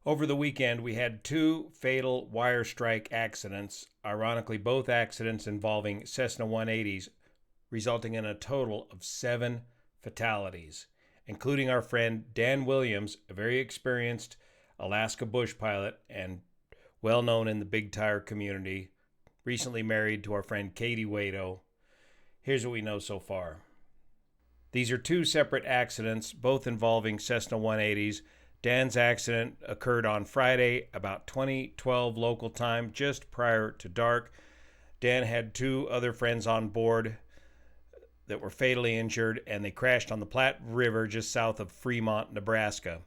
Over the weekend, we had two fatal wire strike accidents, ironically, both accidents involving Cessna 180s, resulting in a total of 7 fatalities, including our friend Dan Williams, a very experienced Alaska bush pilot and well known in the big tire community, recently married to our friend Katie Wado. Here's what we know so far. These are two separate accidents, both involving Cessna 180s. Dan's accident occurred on Friday, about 2012 local time, just prior to dark. Dan had two other friends on board that were fatally injured, and they crashed on the Platte River just south of Fremont, Nebraska.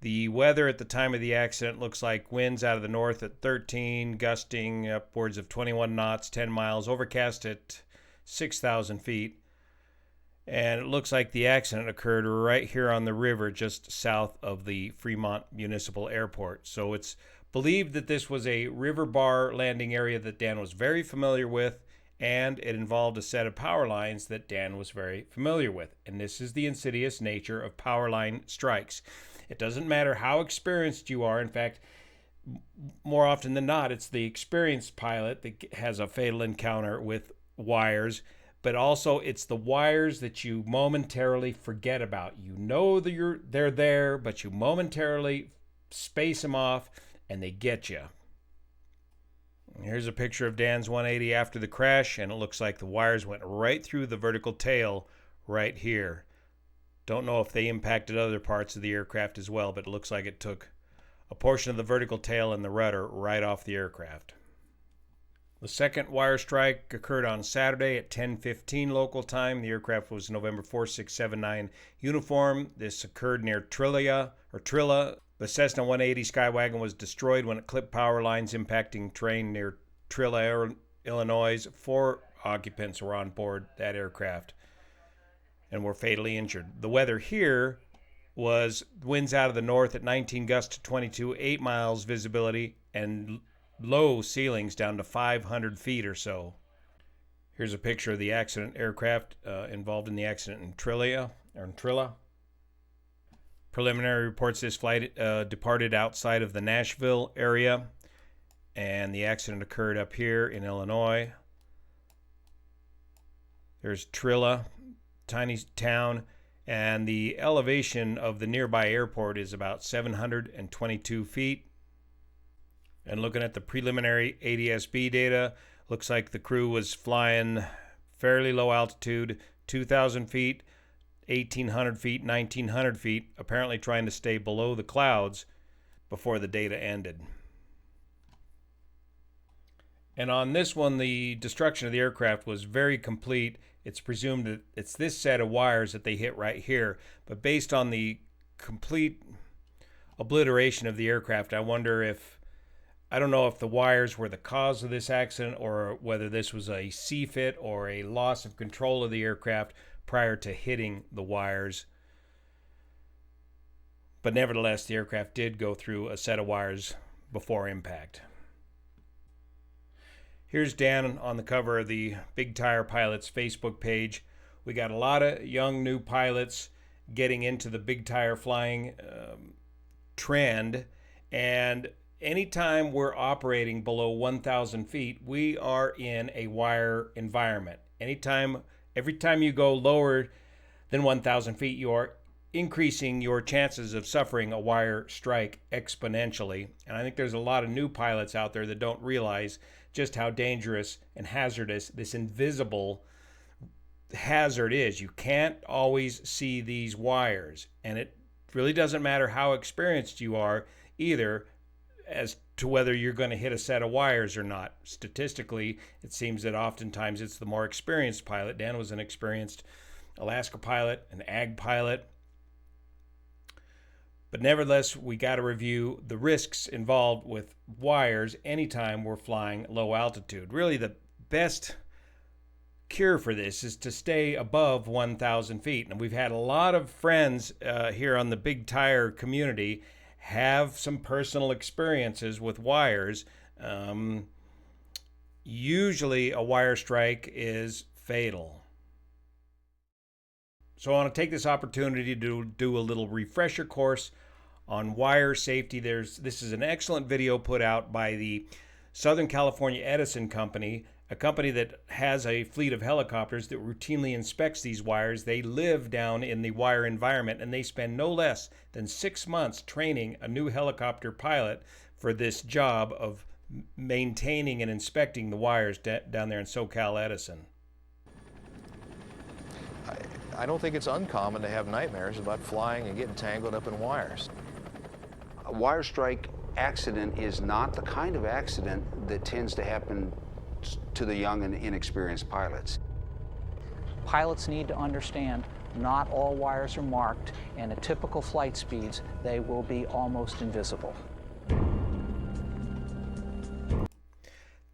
The weather at the time of the accident looks like winds out of the north at 13, gusting upwards of 21 knots, 10 miles, overcast at 6,000 feet. And it looks like the accident occurred right here on the river just south of the Fremont Municipal Airport. So it's believed that this was a river bar landing area that Dan was very familiar with, and it involved a set of power lines that Dan was very familiar with. And this is the insidious nature of power line strikes. It doesn't matter how experienced you are. In fact, more often than not, it's the experienced pilot that has a fatal encounter with wires. But also it's the wires that you momentarily forget about. You know that they're there, but you momentarily space them off and they get you. Here's a picture of Dan's 180 after the crash, and it looks like the wires went right through the vertical tail right here. Don't know if they impacted other parts of the aircraft as well, but it looks like it took a portion of the vertical tail and the rudder right off the aircraft. The second wire strike occurred on Saturday at 10:15 local time. The aircraft was November 4679 uniform. This occurred near Trilla. The Cessna 180 Skywagon was destroyed when it clipped power lines, impacting terrain near Trilla, Illinois. 4 occupants were on board that aircraft and were fatally injured. The weather here was winds out of the north at 19 gusts to 22, 8 miles visibility, and low ceilings down to 500 feet or so. Here's a picture of the accident aircraft involved in the accident in Trilla. Preliminary reports this flight departed outside of the Nashville area, and the accident occurred up here in Illinois. There's Trilla, tiny town, and the elevation of the nearby airport is about 722 feet. And looking at the preliminary ADS-B data, looks like the crew was flying fairly low altitude, 2,000 feet, 1,800 feet, 1,900 feet, apparently trying to stay below the clouds before the data ended. And on this one, the destruction of the aircraft was very complete. It's presumed that it's this set of wires that they hit right here. But based on the complete obliteration of the aircraft, I don't know if the wires were the cause of this accident or whether this was a C-fit or a loss of control of the aircraft prior to hitting the wires. But nevertheless, the aircraft did go through a set of wires before impact. Here's Dan on the cover of the Big Tire Pilots Facebook page. We got a lot of young new pilots getting into the big tire flying trend, and anytime we're operating below 1,000 feet, we are in a wire environment. Every time you go lower than 1,000 feet, you are increasing your chances of suffering a wire strike exponentially. And I think there's a lot of new pilots out there that don't realize just how dangerous and hazardous this invisible hazard is. You can't always see these wires, and it really doesn't matter how experienced you are either as to whether you're going to hit a set of wires or not. Statistically, it seems that oftentimes it's the more experienced pilot. Dan was an experienced Alaska pilot, an ag pilot. But nevertheless, we got to review the risks involved with wires anytime we're flying low altitude. Really, the best cure for this is to stay above 1,000 feet. And we've had a lot of friends here on the Big Tire community have some personal experiences with wires. Usually a wire strike is fatal. So I want to take this opportunity to do a little refresher course on wire safety. This is an excellent video put out by the Southern California Edison Company, a company that has a fleet of helicopters that routinely inspects these wires. They live down in the wire environment, and they spend no less than 6 months training a new helicopter pilot for this job of maintaining and inspecting the wires down there in SoCal Edison. I don't think it's uncommon to have nightmares about flying and getting tangled up in wires. A wire strike accident is not the kind of accident that tends to happen to the young and inexperienced pilots. Pilots need to understand not all wires are marked, and at typical flight speeds, they will be almost invisible.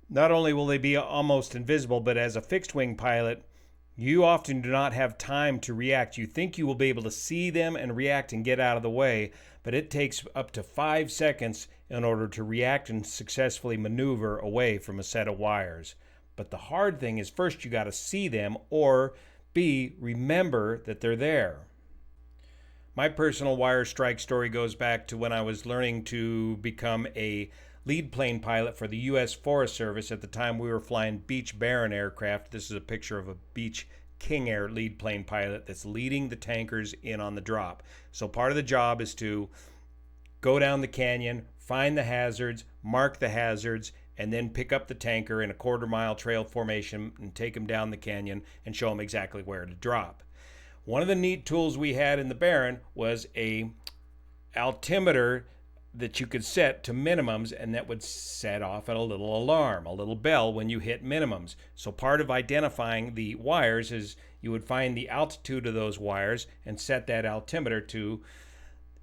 Not only will they be almost invisible, but as a fixed-wing pilot, you often do not have time to react. You think you will be able to see them and react and get out of the way, but it takes up to 5 seconds in order to react and successfully maneuver away from a set of wires. But the hard thing is, first you got to see them, or B, remember that they're there. My personal wire strike story goes back to when I was learning to become a lead plane pilot for the U.S. Forest Service. At the time, we were flying Beech Baron aircraft. This is a picture of a Beech King Air lead plane pilot that's leading the tankers in on the drop. So part of the job is to go down the canyon, find the hazards, mark the hazards, and then pick up the tanker in a quarter-mile trail formation and take them down the canyon and show them exactly where to drop. One of the neat tools we had in the Baron was a altimeter that you could set to minimums, and that would set off a little alarm, a little bell when you hit minimums. So part of identifying the wires is you would find the altitude of those wires and set that altimeter to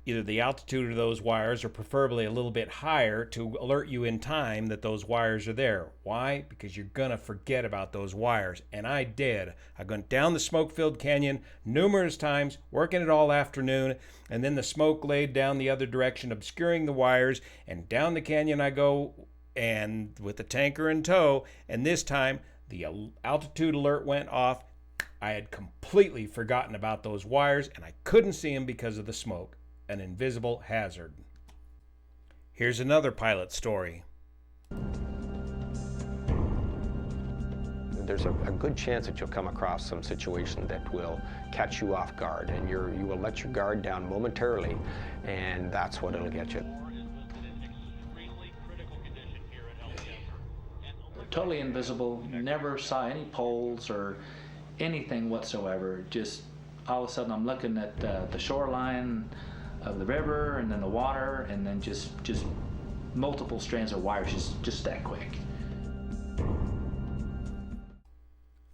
either the altitude of those wires or preferably a little bit higher to alert you in time that those wires are there. Why? Because you're gonna forget about those wires. And I did. I went down the smoke-filled canyon numerous times, working it all afternoon, and then the smoke laid down the other direction, obscuring the wires, and down the canyon I go, and with the tanker in tow, and this time the altitude alert went off. I had completely forgotten about those wires, and I couldn't see them because of the smoke. An invisible hazard. Here's another pilot story. There's a good chance that you'll come across some situation that will catch you off guard, and you will let your guard down momentarily, and that's what it'll get you. Totally invisible, never saw any poles or anything whatsoever. Just all of a sudden I'm looking at the shoreline of the river, and then the water, and then just multiple strands of wires just that quick.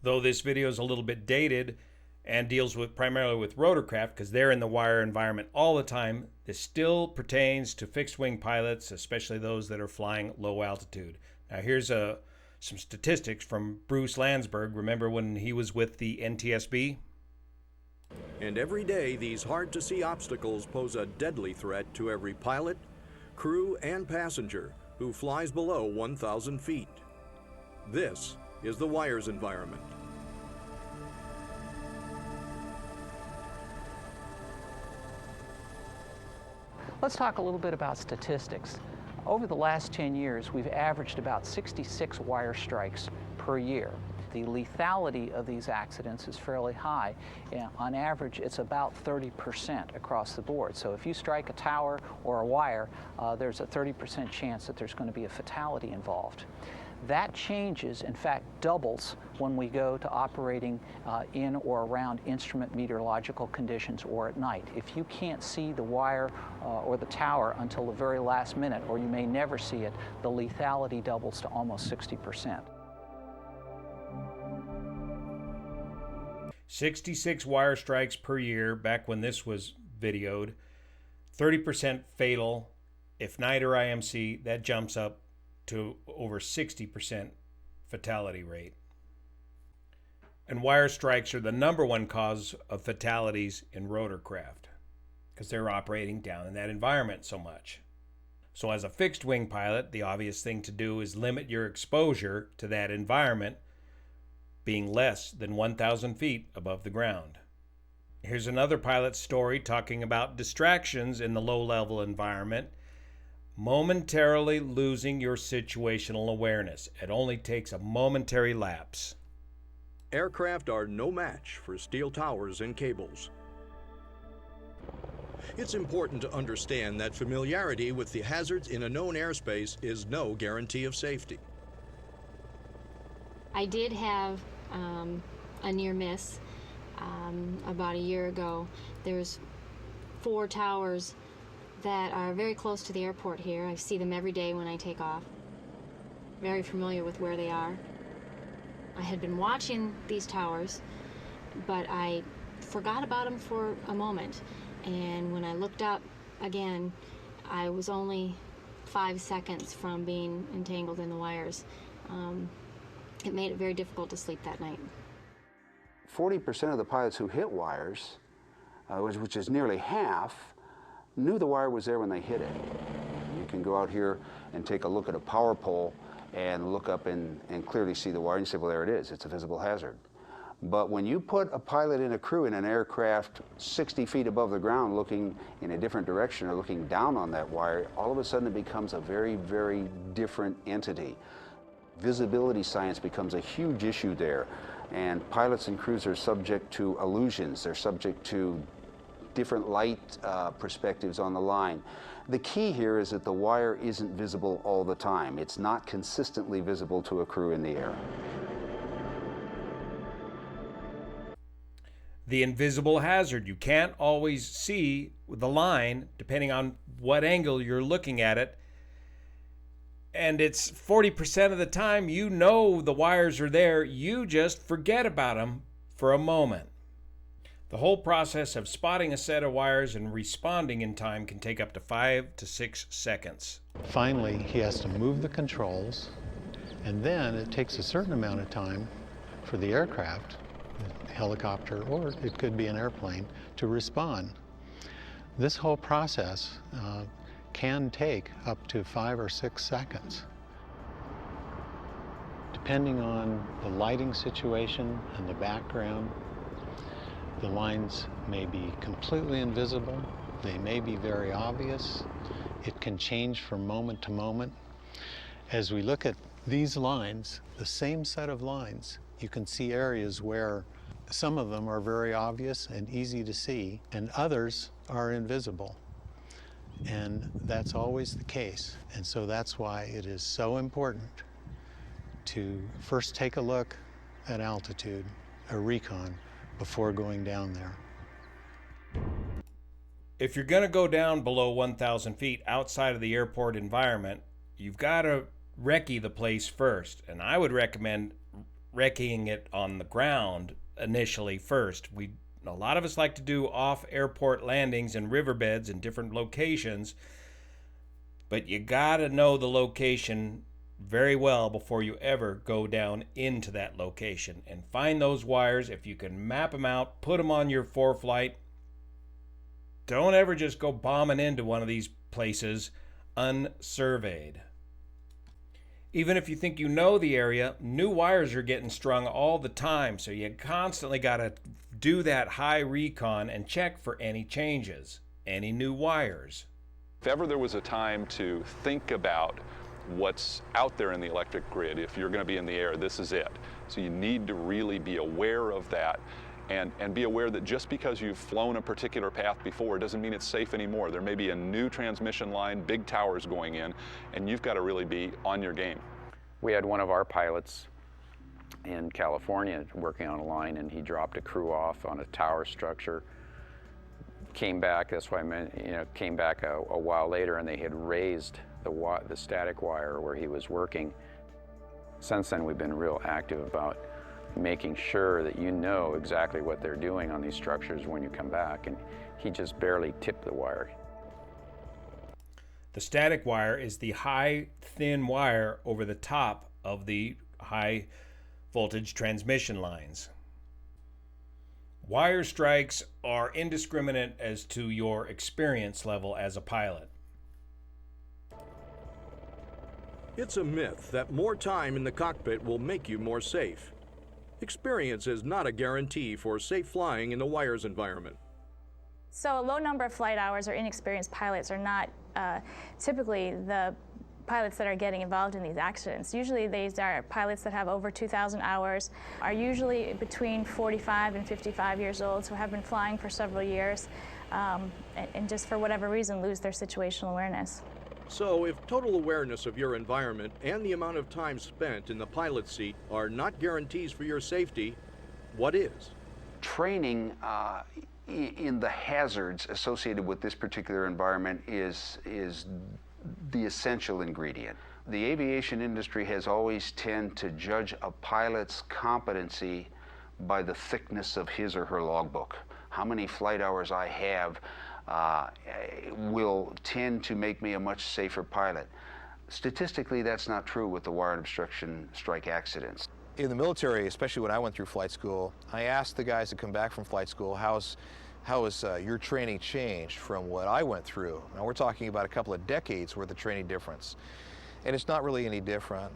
Though this video is a little bit dated and deals primarily with rotorcraft because they're in the wire environment all the time, this still pertains to fixed-wing pilots, especially those that are flying low altitude. Now here's some statistics from Bruce Landsberg. Remember when he was with the NTSB? And every day, these hard-to-see obstacles pose a deadly threat to every pilot, crew, and passenger who flies below 1,000 feet. This is the wires environment. Let's talk a little bit about statistics. Over the last 10 years, we've averaged about 66 wire strikes per year. The lethality of these accidents is fairly high. On average, it's about 30% across the board. So if you strike a tower or a wire, there's a 30% chance that there's going to be a fatality involved. That changes, in fact, doubles when we go to operating in or around instrument meteorological conditions or at night. If you can't see the wire or the tower until the very last minute, or you may never see it, the lethality doubles to almost 60%. 66 wire strikes per year back when this was videoed, 30% fatal. If night or IMC, that jumps up to over 60% fatality rate. And wire strikes are the #1 cause of fatalities in rotorcraft because they're operating down in that environment so much. So as a fixed-wing pilot, the obvious thing to do is limit your exposure to that environment being less than 1,000 feet above the ground. Here's another pilot's story talking about distractions in the low-level environment. Momentarily losing your situational awareness. It only takes a momentary lapse. Aircraft are no match for steel towers and cables. It's important to understand that familiarity with the hazards in a known airspace is no guarantee of safety. I did have a near miss about a year ago. There's 4 towers that are very close to the airport here. I see them every day when I take off. Very familiar with where they are. I had been watching these towers, but I forgot about them for a moment. And when I looked up again, I was only 5 seconds from being entangled in the wires. It made it very difficult to sleep that night. 40% of the pilots who hit wires, which is nearly half, knew the wire was there when they hit it. You can go out here and take a look at a power pole and look up and clearly see the wire and say, well, there it is. It's a visible hazard. But when you put a pilot and a crew in an aircraft 60 feet above the ground looking in a different direction or looking down on that wire, all of a sudden it becomes a very, very different entity. Visibility science becomes a huge issue there. And pilots and crews are subject to illusions. They're subject to different light perspectives on the line. The key here is that the wire isn't visible all the time. It's not consistently visible to a crew in the air. The invisible hazard. You can't always see the line depending on what angle you're looking at it. And it's 40% of the time you know the wires are there, you just forget about them for a moment. The whole process of spotting a set of wires and responding in time can take up to 5 to 6 seconds. Finally, he has to move the controls, and then it takes a certain amount of time for the aircraft, the helicopter, or it could be an airplane, to respond. This whole process can take up to 5 or 6 seconds. Depending on the lighting situation and the background, the lines may be completely invisible, they may be very obvious. It can change from moment to moment. As we look at these lines, the same set of lines, you can see areas where some of them are very obvious and easy to see, and others are invisible. And that's always the case. And so that's why it is so important to first take a look at altitude, a recon, before going down there. If you're going to go down below 1,000 feet outside of the airport environment, you've got to recce the place first. And I would recommend recceing it on the ground initially first. A lot of us like to do off-airport landings and riverbeds in different locations, but you got to know the location very well before you ever go down into that location. And find those wires. If you can map them out, put them on your ForeFlight. Don't ever just go bombing into one of these places unsurveyed. Even if you think you know the area, new wires are getting strung all the time, so you constantly got to do that high recon and check for any changes, any new wires. If ever there was a time to think about what's out there in the electric grid, if you're going to be in the air, this is it. So you need to really be aware of that and be aware that just because you've flown a particular path before doesn't mean it's safe anymore. There may be a new transmission line, big towers going in, and you've got to really be on your game. We had one of our pilots in California working on a line, and he dropped a crew off on a tower structure. Came back, that's why I meant, came back a while later, and they had raised the static wire where he was working. Since then, we've been real active about making sure that you know exactly what they're doing on these structures when you come back, and he just barely tipped the wire. The static wire is the high, thin wire over the top of the high voltage transmission lines. Wire strikes are indiscriminate as to your experience level as a pilot. It's a myth that more time in the cockpit will make you more safe. Experience is not a guarantee for safe flying in the wires environment. So a low number of flight hours or inexperienced pilots are not typically the pilots that are getting involved in these accidents. Usually these are pilots that have over 2,000 hours, are usually between 45 and 55 years old, so have been flying for several years, and just for whatever reason lose their situational awareness. So if total awareness of your environment and the amount of time spent in the pilot's seat are not guarantees for your safety, what is? Training in the hazards associated with this particular environment is the essential ingredient. The aviation industry has always tended to judge a pilot's competency by the thickness of his or her logbook. How many flight hours I have will tend to make me a much safer pilot. Statistically, that's not true with the wire and obstruction strike accidents. In the military, especially when I went through flight school, I asked the guys that come back from flight school, how has your training changed from what I went through? Now we're talking about a couple of decades worth of training difference. And it's not really any different.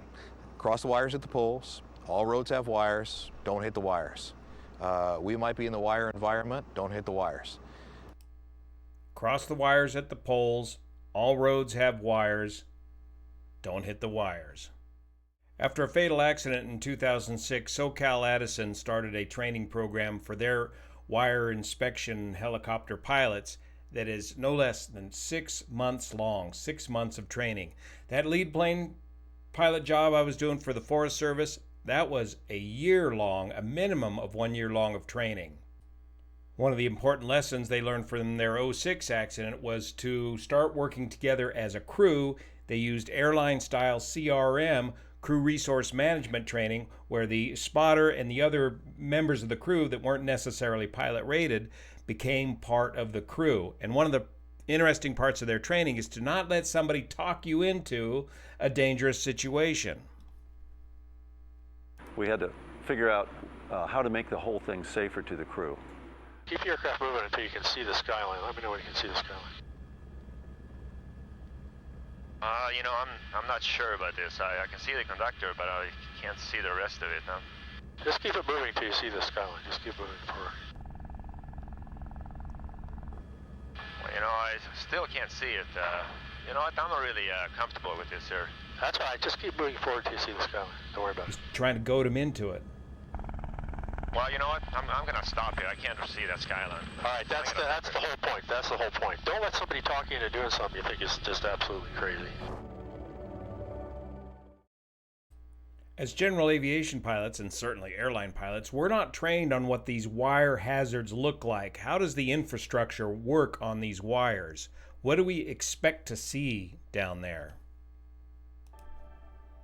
Cross the wires at the poles, all roads have wires, don't hit the wires. We might be in the wire environment, don't hit the wires. Cross the wires at the poles, all roads have wires, don't hit the wires. After a fatal accident in 2006, SoCal Edison started a training program for their wire inspection helicopter pilots that is no less than 6 months long, 6 months of training. That lead plane pilot job I was doing for the Forest Service, that was a year long, a minimum of 1 year long of training. One of the important lessons they learned from their 06 accident was to start working together as a crew. They used airline-style CRM, crew resource management training, where the spotter and the other members of the crew that weren't necessarily pilot rated became part of the crew. And one of the interesting parts of their training is to not let somebody talk you into a dangerous situation. We had to figure out how to make the whole thing safer to the crew. Keep the aircraft moving until you can see the skyline. Let me know when you can see the skyline. You know, I'm not sure about this. I can see the conductor, but I can't see the rest of it now. Just keep it moving until you see the skyline. Just keep moving forward. Well, you know, I still can't see it. You know what? I'm not really comfortable with this here. That's all right. Just keep moving forward until you see the skyline. Don't worry about it. Trying to goad him into it. Well, you know what? I'm going to stop here. I can't see that skyline. All right, that's the whole point. That's the whole point. Don't let somebody talk you into doing something you think is just absolutely crazy. As general aviation pilots, and certainly airline pilots, we're not trained on what these wire hazards look like. How does the infrastructure work on these wires? What do we expect to see down there?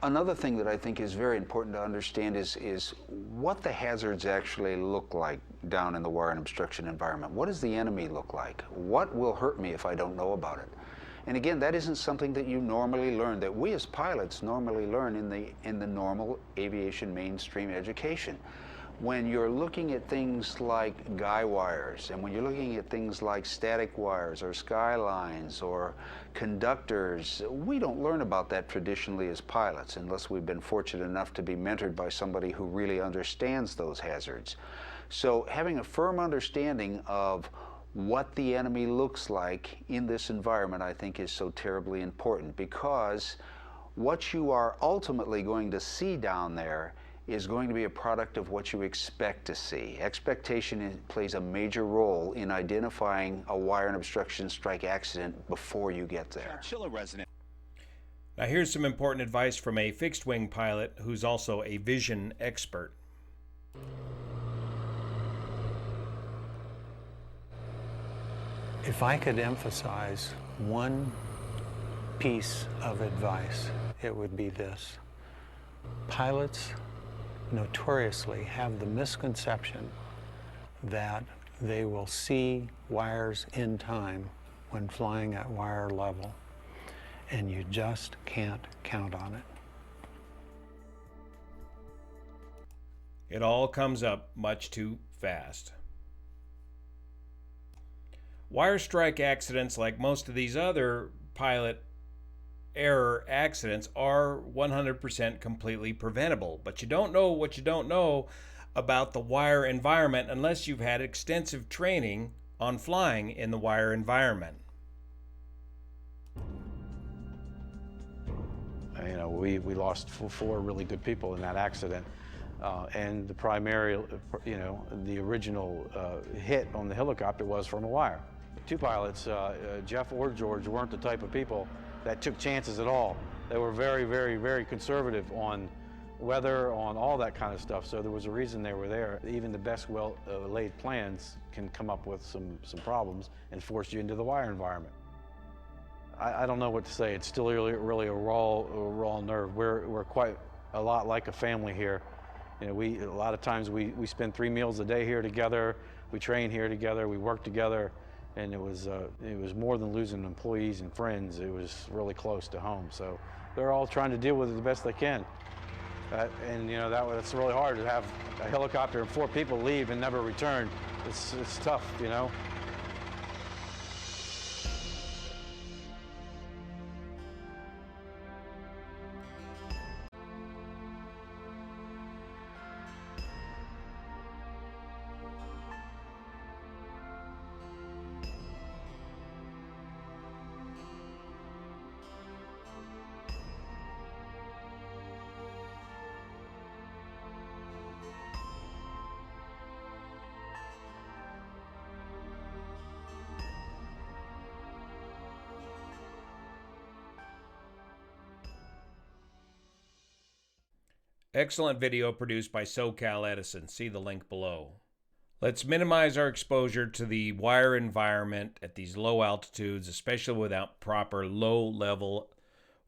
Another thing that I think is very important to understand is what the hazards actually look like down in the wire and obstruction environment. What does the enemy look like? What will hurt me if I don't know about it? And again, that isn't something that you normally learn, that we as pilots normally learn in the normal aviation mainstream education. When you're looking at things like guy wires, and when you're looking at things like static wires or skylines or conductors, we don't learn about that traditionally as pilots unless we've been fortunate enough to be mentored by somebody who really understands those hazards. So having a firm understanding of what the enemy looks like in this environment, I think, is so terribly important, because what you are ultimately going to see down there is going to be a product of what you expect to see. Expectation plays a major role in identifying a wire and obstruction strike accident before you get there. Now here's some important advice from a fixed-wing pilot who's also a vision expert. If I could emphasize one piece of advice, it would be this. Pilots notoriously have the misconception that they will see wires in time when flying at wire level, and you just can't count on it. It all comes up much too fast. Wire strike accidents, like most of these other pilot error accidents, are 100% completely preventable. But you don't know what you don't know about the wire environment unless you've had extensive training on flying in the wire environment. You know, we lost four really good people in that accident. And the primary, you know, the original hit on the helicopter was from a wire. Two pilots, Jeff or George, weren't the type of people that took chances at all. They were very, very, very conservative on weather, on all that kind of stuff. So there was a reason they were there. Even the best laid plans can come up with some problems and force you into the wire environment. I don't know what to say. It's still really a raw nerve. We're quite a lot like a family here. You know, a lot of times we spend 3 meals a day here together. We train here together. We work together, and it was more than losing employees and friends. It was really close to home. So they're all trying to deal with it the best they can. And you know, that's really hard to have a helicopter and 4 people leave and never return. It's tough, you know. Excellent video produced by SoCal Edison. See the link below. Let's minimize our exposure to the wire environment at these low altitudes, especially without proper low-level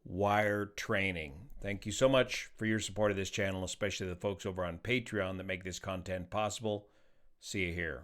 wire training. Thank you so much for your support of this channel, especially the folks over on Patreon that make this content possible. See you here.